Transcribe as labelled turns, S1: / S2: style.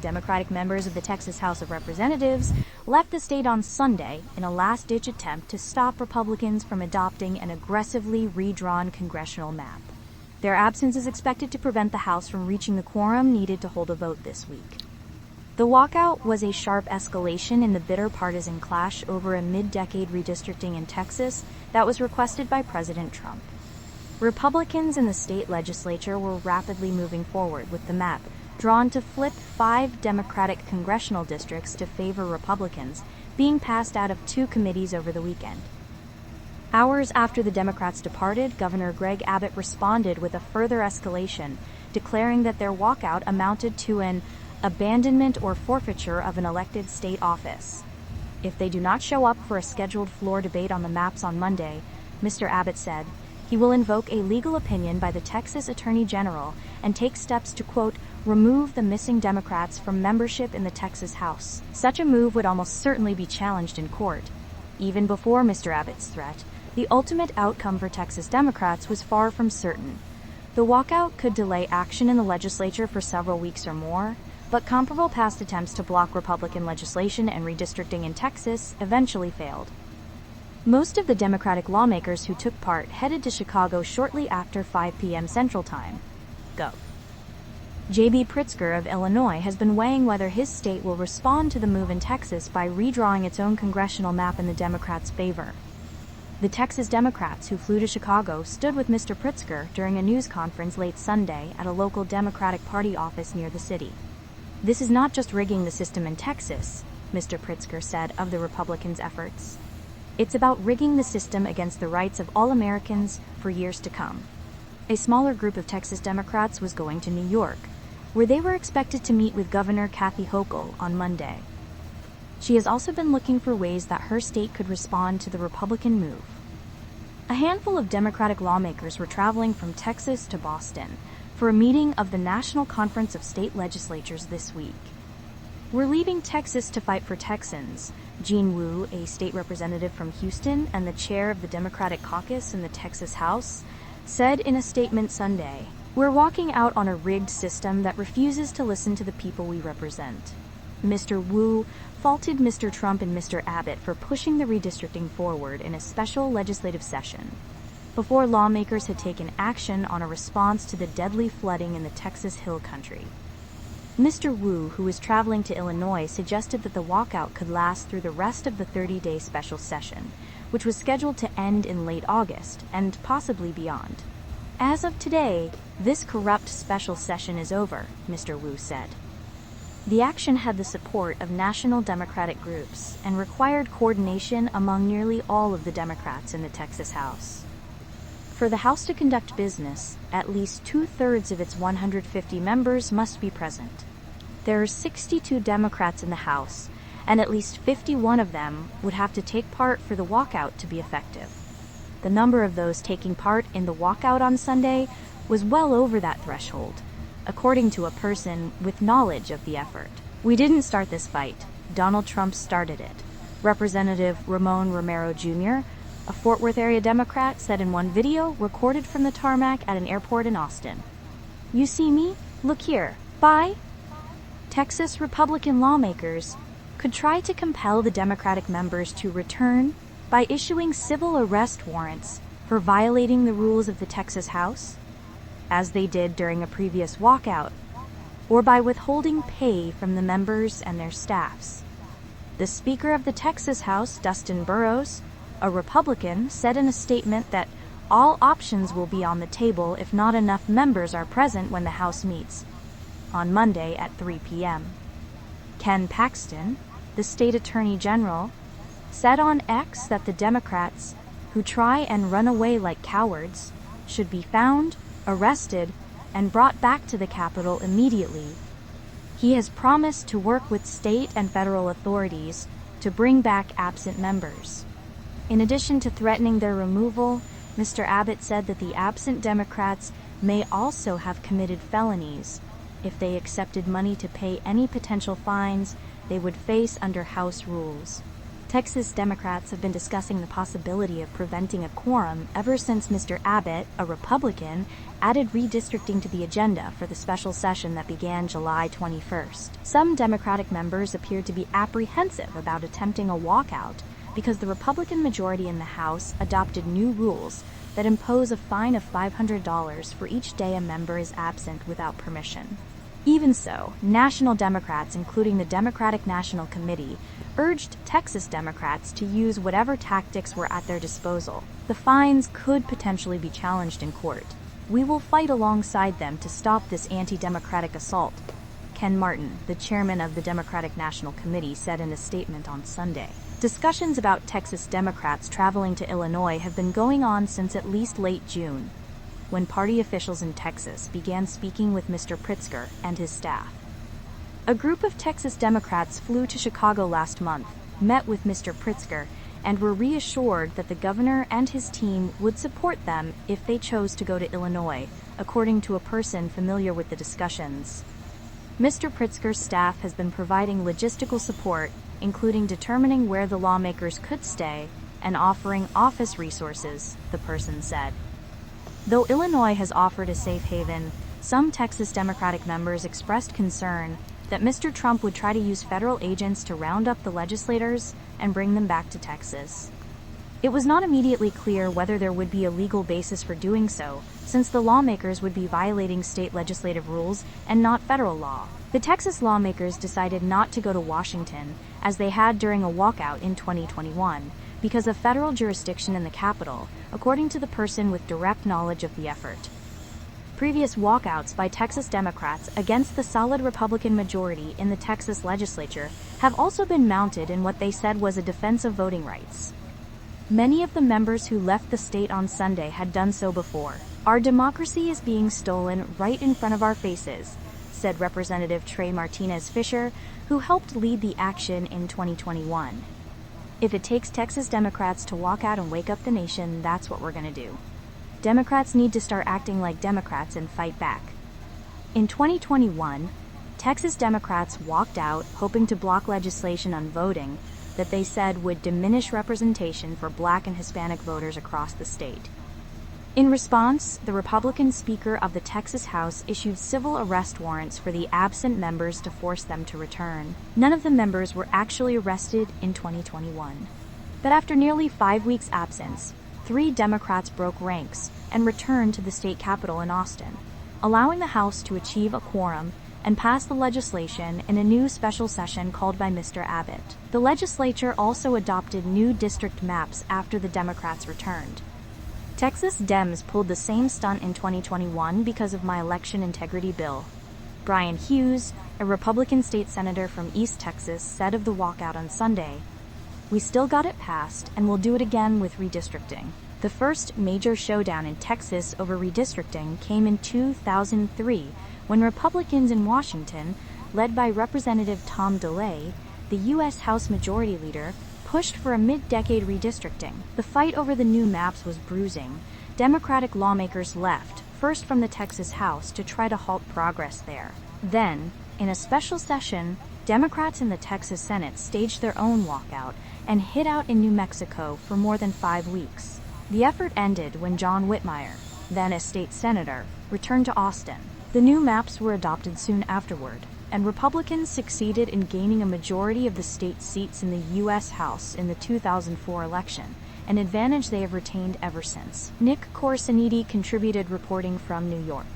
S1: Democratic members of the Texas House of Representatives left the state on Sunday in a last-ditch attempt to stop Republicans from adopting an aggressively redrawn congressional map. Their absence is expected to prevent the House from reaching the quorum needed to hold a vote this week. The walkout was a sharp escalation in the bitter partisan clash over a mid-decade redistricting in Texas that was requested by President Trump. Republicans in the state legislature were rapidly moving forward with the map drawn to flip 5 Democratic congressional districts to favor Republicans, being passed out of 2 committees over the weekend. Hours after the Democrats departed, Governor Greg Abbott responded with a further escalation, declaring that their walkout amounted to an abandonment or forfeiture of an elected state office. If they do not show up for a scheduled floor debate on the maps on Monday, Mr. Abbott said, he will invoke a legal opinion by the Texas Attorney General and take steps to, quote, remove the missing Democrats from membership in the Texas House. Such a move would almost certainly be challenged in court. Even before Mr. Abbott's threat, the ultimate outcome for Texas Democrats was far from certain. The walkout could delay action in the legislature for several weeks or more, but comparable past attempts to block Republican legislation and redistricting in Texas eventually failed. Most of the Democratic lawmakers who took part headed to Chicago shortly after 5 p.m. Central Time. Go. J.B. Pritzker of Illinois has been weighing whether his state will respond to the move in Texas by redrawing its own congressional map in the Democrats' favor. The Texas Democrats who flew to Chicago stood with Mr. Pritzker during a news conference late Sunday at a local Democratic Party office near the city. This is not just rigging the system in Texas, Mr. Pritzker said of the Republicans' efforts. It's about rigging the system against the rights of all Americans for years to come. A smaller group of Texas Democrats was going to New York, where they were expected to meet with Governor Kathy Hochul on Monday. She has also been looking for ways that her state could respond to the Republican move. A handful of Democratic lawmakers were traveling from Texas to Boston for a meeting of the National Conference of State Legislatures this week. We're leaving Texas to fight for Texans, Jean Wu, a state representative from Houston and the chair of the Democratic caucus in the Texas House, said in a statement Sunday, "We're walking out on a rigged system that refuses to listen to the people we represent." Mr. Wu faulted Mr. Trump and Mr. Abbott for pushing the redistricting forward in a special legislative session, before lawmakers had taken action on a response to the deadly flooding in the Texas Hill Country. Mr. Wu, who was traveling to Illinois, suggested that the walkout could last through the rest of the 30-day special session, which was scheduled to end in late August and possibly beyond. As of today, this corrupt special session is over, Mr. Wu said. The action had the support of national Democratic groups and required coordination among nearly all of the Democrats in the Texas House. For the House to conduct business, at least 2/3 of its 150 members must be present. There are 62 Democrats in the House, and at least 51 of them would have to take part for the walkout to be effective. The number of those taking part in the walkout on Sunday was well over that threshold, according to a person with knowledge of the effort. "We didn't start this fight. Donald Trump started it," Representative Ramon Romero Jr., a Fort Worth area Democrat, said in one video recorded from the tarmac at an airport in Austin. "You see me? Look here. Bye." Texas Republican lawmakers could try to compel the Democratic members to return by issuing civil arrest warrants for violating the rules of the Texas House, as they did during a previous walkout, or by withholding pay from the members and their staffs. The Speaker of the Texas House, Dustin Burrows, a Republican, said in a statement that all options will be on the table if not enough members are present when the House meets on Monday at 3 p.m. Ken Paxton, the state Attorney General, said on X that the Democrats who try and run away like cowards should be found, arrested, and brought back to the Capitol immediately. He has promised to work with state and federal authorities to bring back absent members. In addition to threatening their removal, Mr. Abbott said that the absent Democrats may also have committed felonies if they accepted money to pay any potential fines they would face under House rules. Texas Democrats have been discussing the possibility of preventing a quorum ever since Mr. Abbott, a Republican, added redistricting to the agenda for the special session that began July 21st. Some Democratic members appeared to be apprehensive about attempting a walkout because the Republican majority in the House adopted new rules that impose a fine of $500 for each day a member is absent without permission. Even so, national Democrats, including the Democratic National Committee, urged Texas Democrats to use whatever tactics were at their disposal. The fines could potentially be challenged in court. We will fight alongside them to stop this anti-democratic assault, Ken Martin, the chairman of the Democratic National Committee, said in a statement on Sunday. Discussions about Texas Democrats traveling to Illinois have been going on since at least late June, when party officials in Texas began speaking with Mr. Pritzker and his staff. A group of Texas Democrats flew to Chicago last month, met with Mr. Pritzker, and were reassured that the governor and his team would support them if they chose to go to Illinois, according to a person familiar with the discussions. Mr. Pritzker's staff has been providing logistical support, including determining where the lawmakers could stay and offering office resources, the person said. Though Illinois has offered a safe haven, some Texas Democratic members expressed concern that Mr. Trump would try to use federal agents to round up the legislators and bring them back to Texas. It was not immediately clear whether there would be a legal basis for doing so, since the lawmakers would be violating state legislative rules and not federal law. The Texas lawmakers decided not to go to Washington, as they had during a walkout in 2021, because of federal jurisdiction in the Capitol, according to the person with direct knowledge of the effort. Previous walkouts by Texas Democrats against the solid Republican majority in the Texas legislature have also been mounted in what they said was a defense of voting rights. Many of the members who left the state on Sunday had done so before. Our democracy is being stolen right in front of our faces, said Representative Trey Martinez Fisher, who helped lead the action in 2021. If it takes Texas Democrats to walk out and wake up the nation, that's what we're going to do. Democrats need to start acting like Democrats and fight back. In 2021, Texas Democrats walked out hoping to block legislation on voting that they said would diminish representation for Black and Hispanic voters across the state. In response, the Republican Speaker of the Texas House issued civil arrest warrants for the absent members to force them to return. None of the members were actually arrested in 2021. But after nearly 5 weeks' absence, 3 Democrats broke ranks and returned to the state capitol in Austin, allowing the House to achieve a quorum and pass the legislation in a new special session called by Mr. Abbott. The legislature also adopted new district maps after the Democrats returned. Texas Dems pulled the same stunt in 2021 because of my election integrity bill. Brian Hughes, a Republican state senator from East Texas, said of the walkout on Sunday, "We still got it passed, and we'll do it again with redistricting." The first major showdown in Texas over redistricting came in 2003, when Republicans in Washington, led by Representative Tom DeLay, the U.S. House Majority Leader, pushed for a mid-decade redistricting. The fight over the new maps was bruising. Democratic lawmakers left, first from the Texas House, to try to halt progress there. Then, in a special session, Democrats in the Texas Senate staged their own walkout and hid out in New Mexico for more than 5 weeks. The effort ended when John Whitmire, then a state senator, returned to Austin. The new maps were adopted soon afterward, and Republicans succeeded in gaining a majority of the state seats in the U.S. House in the 2004 election, an advantage they have retained ever since. Nick Corsoniti contributed reporting from New York.